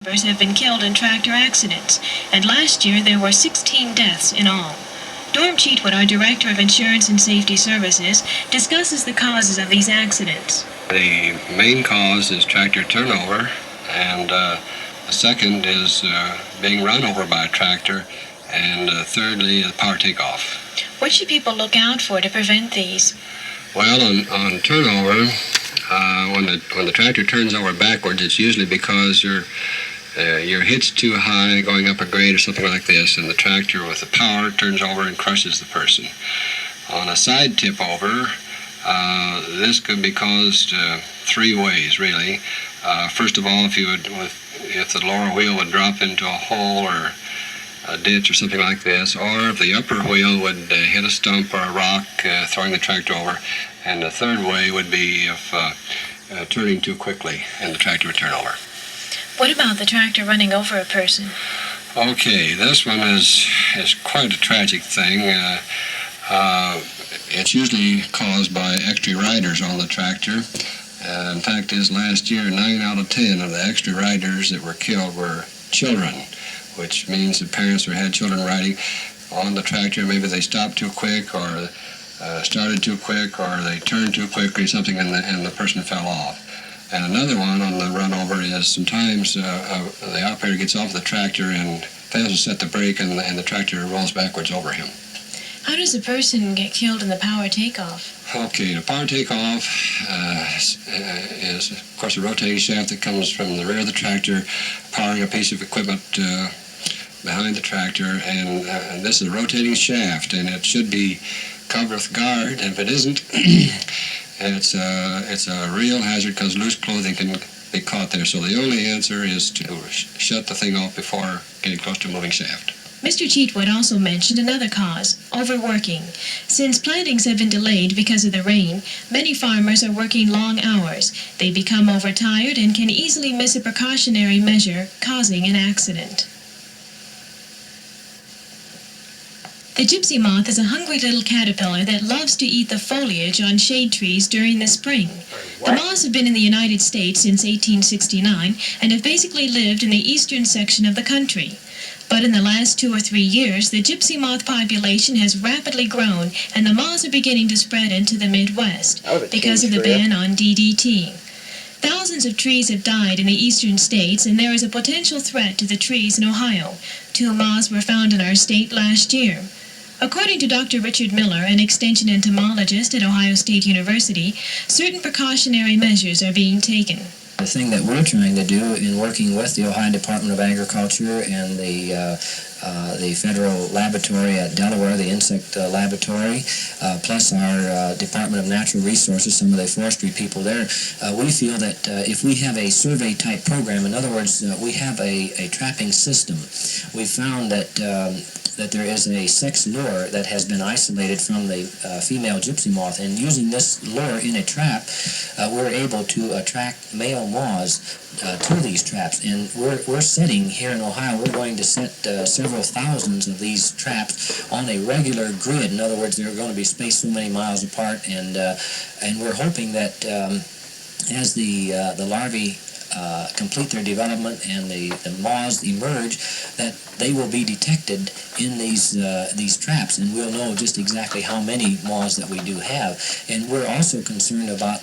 Members have been killed in tractor accidents, and last year there were 16 deaths in all. Dorm Cheatwood, our Director of Insurance and Safety Services, discusses the causes of these accidents. The main cause is tractor turnover, and the second is being run over by a tractor, and thirdly, the power takeoff. What should people look out for to prevent these? Well, on turnover, when the tractor turns over backwards, it's usually because your hit's too high going up a grade or something like this, and the tractor with the power turns over and crushes the person. On a side tip over, this could be caused three ways, really. First of all, if the lower wheel would drop into a hole or a ditch or something like this, or if the upper wheel would hit a stump or a rock, throwing the tractor over. And the third way would be if turning too quickly and the tractor would turn over. What about the tractor running over a person? Okay, this one is quite a tragic thing. It's usually caused by extra riders on the tractor. In fact, last year, 9 out of 10 of the extra riders that were killed were children, which means the parents who had children riding on the tractor, maybe they stopped too quick or started too quick or they turned too quickly, something, and the person fell off. And another one on the run over is sometimes the operator gets off the tractor and fails to set the brake, and the tractor rolls backwards over him. How does a person get killed in the power takeoff? Okay, the power takeoff is, of course, a rotating shaft that comes from the rear of the tractor, powering a piece of equipment behind the tractor, and this is a rotating shaft, and it should be covered with guard. If it isn't, it's a real hazard because loose clothing can be caught there. So the only answer is to shut the thing off before getting close to a moving shaft. Mr. Cheatwood also mentioned another cause, overworking. Since plantings have been delayed because of the rain, many farmers are working long hours. They become overtired and can easily miss a precautionary measure, causing an accident. The gypsy moth is a hungry little caterpillar that loves to eat the foliage on shade trees during the spring. The moths have been in the United States since 1869 and have basically lived in the eastern section of the country. But in the last 2 or 3 years, the gypsy moth population has rapidly grown, and the moths are beginning to spread into the Midwest because of the ban on DDT. Thousands of trees have died in the eastern states, and there is a potential threat to the trees in Ohio. 2 moths were found in our state last year. According to Dr. Richard Miller, an extension entomologist at Ohio State University, certain precautionary measures are being taken. The thing that we're trying to do in working with the Ohio Department of Agriculture and the federal laboratory at Delaware, the insect laboratory, plus our Department of Natural Resources, some of the forestry people there, we feel that if we have a survey-type program, in other words, we have a trapping system, we found that there is a sex lure that has been isolated from the female gypsy moth, and using this lure in a trap, we're able to attract male moths to these traps. And we're setting here in Ohio, we're going to set several thousands of these traps on a regular grid. In other words, they're going to be spaced so many miles apart, and we're hoping that as the larvae complete their development and the moths emerge, that they will be detected in these traps, and we'll know just exactly how many moths that we do have. And we're also concerned about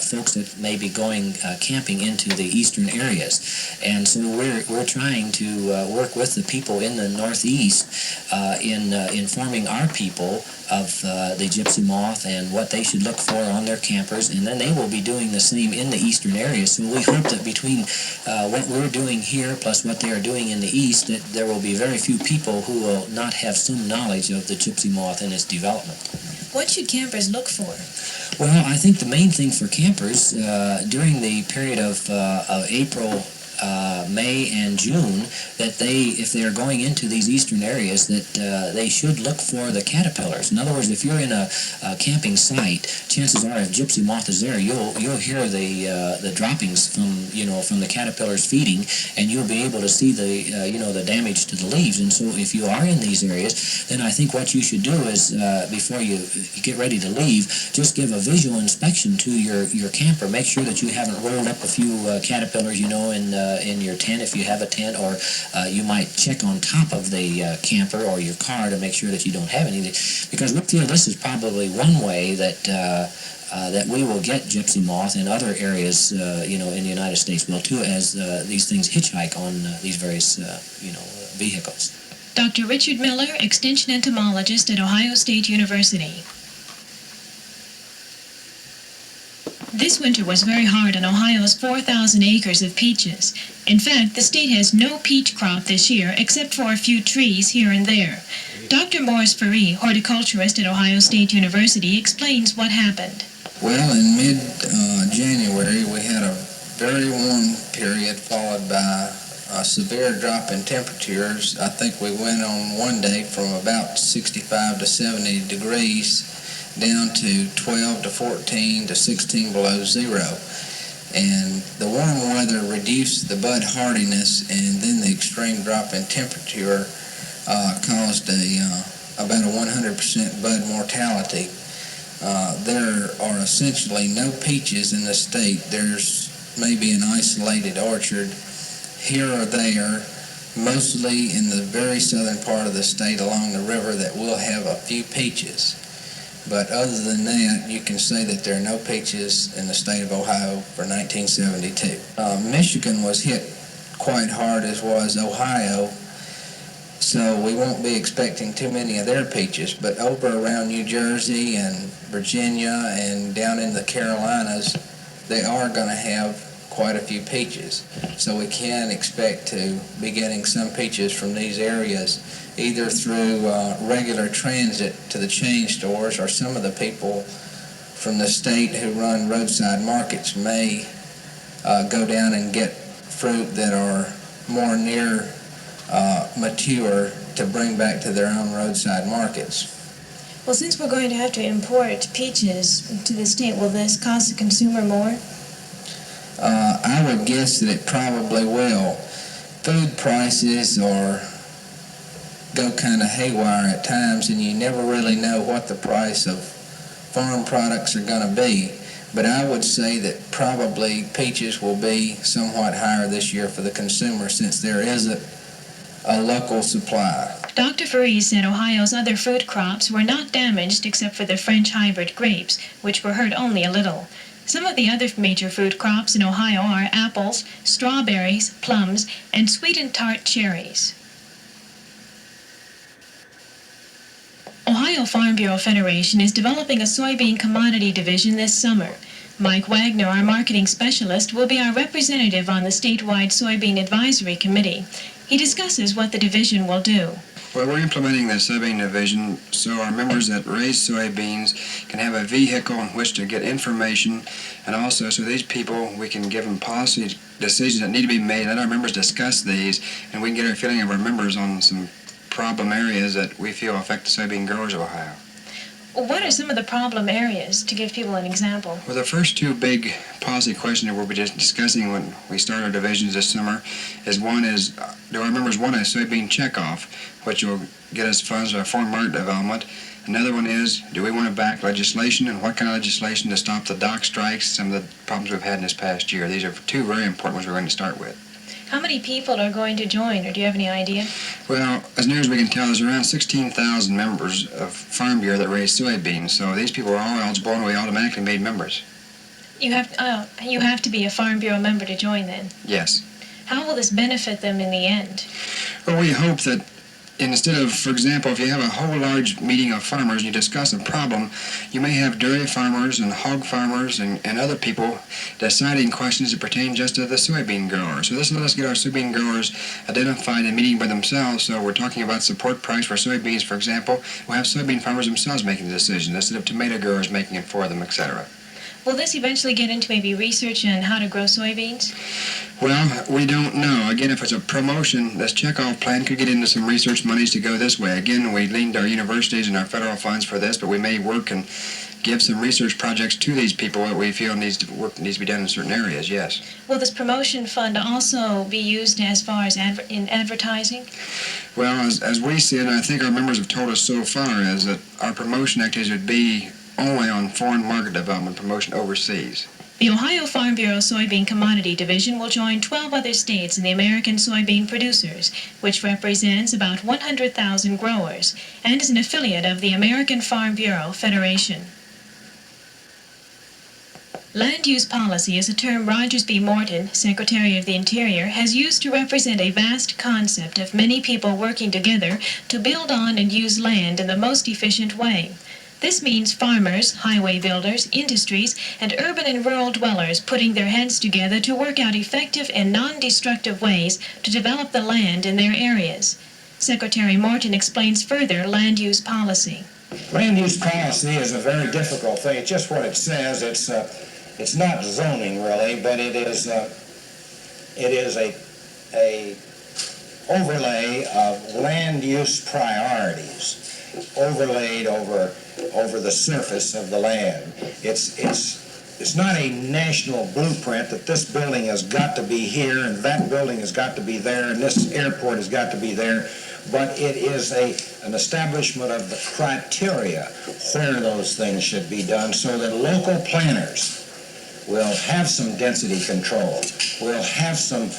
folks that may be going camping into the eastern areas, and so we're trying to work with the people in the Northeast in informing our people of the gypsy moth and what they should look for on their campers, and then they will be doing the same in the eastern area. So we hope that between what we're doing here plus what they are doing in the east, that there will be very few people who will not have some knowledge of the gypsy moth and its development. What should campers look for? Well, I think the main thing for campers during the period of April, May and June, that if they are going into these eastern areas, that they should look for the caterpillars. In other words, if you're in a camping site, chances are if gypsy moth is there, you'll hear the droppings from the caterpillars feeding, and you'll be able to see the damage to the leaves. And so if you are in these areas, then I think what you should do is before you get ready to leave, just give a visual inspection to your camper. Make sure that you haven't rolled up a few caterpillars, in in your tent if you have a tent, or you might check on top of the camper or your car to make sure that you don't have anything. Because we feel this is probably one way that that we will get gypsy moth in other areas, in the United States will too, as these things hitchhike on these various, vehicles. Dr. Richard Miller, Extension Entomologist at Ohio State University. This winter was very hard on Ohio's 4,000 acres of peaches. In fact, the state has no peach crop this year except for a few trees here and there. Dr. Morris Faree, horticulturist at Ohio State University, explains what happened. Well, in mid-January, we had a very warm period followed by a severe drop in temperatures. I think we went on one day from about 65 to 70 degrees down to 12 to 14 to 16 below zero. And the warm weather reduced the bud hardiness, and then the extreme drop in temperature caused about a 100% bud mortality. There are essentially no peaches in the state. There's maybe an isolated orchard here or there, mostly in the very southern part of the state along the river, that will have a few peaches. But other than that, you can say that there are no peaches in the state of Ohio for 1972. Michigan was hit quite hard, as was Ohio, so we won't be expecting too many of their peaches. But over around New Jersey and Virginia and down in the Carolinas, they are going to have quite a few peaches. So we can expect to be getting some peaches from these areas, either through regular transit to the chain stores, or some of the people from the state who run roadside markets may go down and get fruit that are more near mature to bring back to their own roadside markets. Well, since we're going to have to import peaches to the state, will this cost the consumer more? I would guess that it probably will. Food prices go kind of haywire at times, and you never really know what the price of farm products are going to be. But I would say that probably peaches will be somewhat higher this year for the consumer, since there isn't a local supply. Dr. Faree said Ohio's other fruit crops were not damaged except for the French hybrid grapes, which were hurt only a little. Some of the other major fruit crops in Ohio are apples, strawberries, plums, and sweet and tart cherries. Ohio Farm Bureau Federation is developing a soybean commodity division this summer. Mike Wagner, our marketing specialist, will be our representative on the statewide Soybean Advisory Committee. He discusses what the division will do. Well, we're implementing the soybean division so our members that raise soybeans can have a vehicle in which to get information, and also so these people, we can give them policy decisions that need to be made, let our members discuss these, and we can get our feeling of our members on some problem areas that we feel affect the soybean growers of Ohio. What are some of the problem areas, to give people an example? Well, the first two big policy questions that we'll be just discussing when we start our divisions this summer is, one is, do our members want a soybean checkoff, which will get us funds for foreign market development? Another one is, do we want to back legislation, and what kind of legislation to stop the dock strikes, some of the problems we've had in this past year? These are two very important ones we're going to start with. How many people are going to join, or do you have any idea? Well, as near as we can tell, there's around 16,000 members of Farm Bureau that raise soybeans, so these people are all eligible and we automatically made members. You have to be a Farm Bureau member to join then. Yes. How will this benefit them in the end? Well, we hope that instead of, for example, if you have a whole large meeting of farmers and you discuss a problem, you may have dairy farmers and hog farmers and other people deciding questions that pertain just to the soybean grower. So this will let us get our soybean growers identified and meeting by themselves. So we're talking about support price for soybeans, for example. We'll have soybean farmers themselves making the decision instead of tomato growers making it for them, etc. Will this eventually get into maybe research on how to grow soybeans? Well, we don't know. Again, if it's a promotion, this checkoff plan could get into some research monies to go this way. Again, we leaned our universities and our federal funds for this, but we may work and give some research projects to these people that we feel needs to be done in certain areas, yes. Will this promotion fund also be used as far as in advertising? Well, as we see it, and I think our members have told us so far, is that our promotion activities would be only on foreign market development promotion overseas. The Ohio Farm Bureau Soybean Commodity Division will join 12 other states in the American Soybean Producers, which represents about 100,000 growers, and is an affiliate of the American Farm Bureau Federation. Land use policy is a term Rogers B. Morton, Secretary of the Interior, has used to represent a vast concept of many people working together to build on and use land in the most efficient way. This means farmers, highway builders, industries, and urban and rural dwellers putting their heads together to work out effective and non-destructive ways to develop the land in their areas. Secretary Morton explains further land use policy. Land use policy is a very difficult thing. It's just what it says. It's not zoning really, but it is a overlay of land use priorities overlaid over the surface of the land. It's not a national blueprint that this building has got to be here and that building has got to be there and this airport has got to be there, but it is an establishment of the criteria where those things should be done so that local planners will have some density control, will have some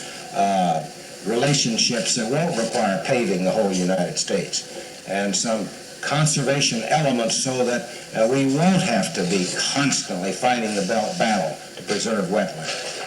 relationships that won't require paving the whole United States, and some conservation elements so that we won't have to be constantly fighting the battle to preserve wetlands.